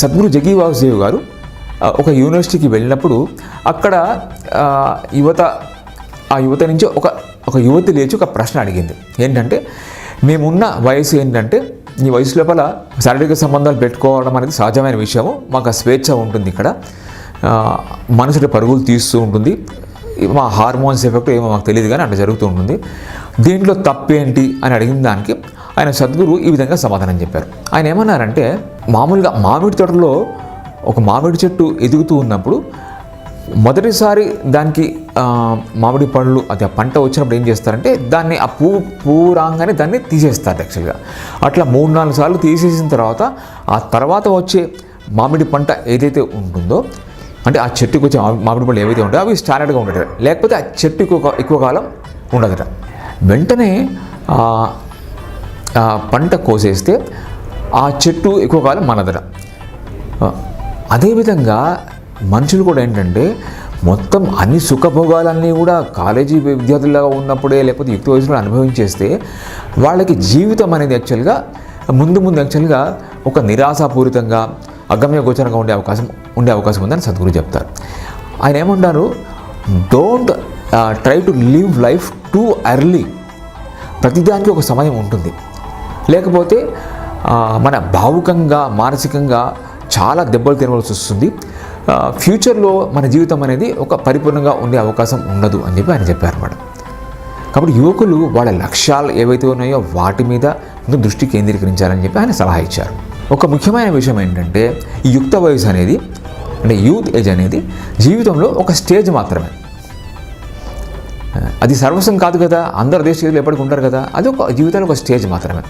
సద్గురు జగ్గి వాసుదేవ్ గారు ఒక యూనివర్సిటీకి వెళ్ళినప్పుడు అక్కడ యువత నుంచి ఒక యువతి లేచి ఒక ప్రశ్న అడిగింది. ఏంటంటే, మేమున్న వయసు ఏంటంటే ఈ వయసు లోపల శారీరక సంబంధాలు పెట్టుకోవడం అనేది సహజమైన విషయము, మాకు ఆ స్వేచ్ఛ ఉంటుంది, ఇక్కడ మనసులో పరుగులు తీస్తూ ఉంటుంది, మా హార్మోన్స్ ఎఫెక్ట్ ఏమో మాకు తెలియదు కానీ అట్లా జరుగుతూ ఉంటుంది, దీంట్లో తప్పేంటి అని అడిగిన దానికి ఆయన సద్గురు ఈ విధంగా సమాధానం చెప్పారు. ఆయన ఏమన్నారంటే, మామూలుగా మామిడి తోటలో ఒక మామిడి చెట్టు ఎదుగుతూ ఉన్నప్పుడు మొదటిసారి దానికి మామిడి పళ్ళు అది ఆ పంట వచ్చినప్పుడు ఏం చేస్తారంటే దాన్ని ఆ పువ్వు రాగానే దాన్ని తీసేస్తారు. యాక్చువల్గా అట్లా 3-4 సార్లు తీసేసిన తర్వాత ఆ తర్వాత వచ్చే మామిడి పంట ఏదైతే ఉంటుందో, అంటే ఆ చెట్టుకు వచ్చే మామిడి పళ్ళు ఏవైతే ఉంటాయో అవి స్టాండర్డ్గా ఉండట, లేకపోతే ఆ చెట్టు ఎక్కువ కాలం ఉండదట. వెంటనే పంట కోసేస్తే ఆ చెట్టు ఎక్కువ కాలం మనదట. అదేవిధంగా మనుషులు కూడా ఏంటంటే మొత్తం అన్ని సుఖభోగాలన్నీ కూడా కాలేజీ విద్యార్థులుగా ఉన్నప్పుడే లేకపోతే యుక్త వయసులో అనుభవించేస్తే వాళ్ళకి జీవితం అనేది యాక్చువల్గా ముందు యాక్చువల్గా ఒక నిరాశాపూరితంగా అగమ్య గోచరంగా ఉండే అవకాశం ఉందని సద్గురు చెప్తారు. ఆయన ఏమంటారు, don't try to live life too early. ప్రతిదానికి ఒక సమయం ఉంటుంది, లేకపోతే మన భావుకంగా మానసికంగా చాలా దెబ్బలు తినవలసి వస్తుంది, ఫ్యూచర్లో మన జీవితం అనేది ఒక పరిపూర్ణంగా ఉండే అవకాశం ఉండదు అని చెప్పి ఆయన చెప్పారన్నమాట. కాబట్టి యువకులు వాళ్ళ లక్ష్యాలు ఏవైతే ఉన్నాయో వాటి మీద దృష్టి కేంద్రీకరించాలని చెప్పి ఆయన సలహా ఇచ్చారు. ఒక ముఖ్యమైన విషయం ఏంటంటే, ఈ యుక్త వయసు అనేది అంటే యూత్ ఏజ్ అనేది జీవితంలో ఒక స్టేజ్ మాత్రమే. అది సర్వస్వం కాదు కదా, అందరు అదే స్టేజ్లో ఎప్పటికీ ఉంటారు కదా, అది ఒక జీవితంలో ఒక స్టేజ్ మాత్రమే.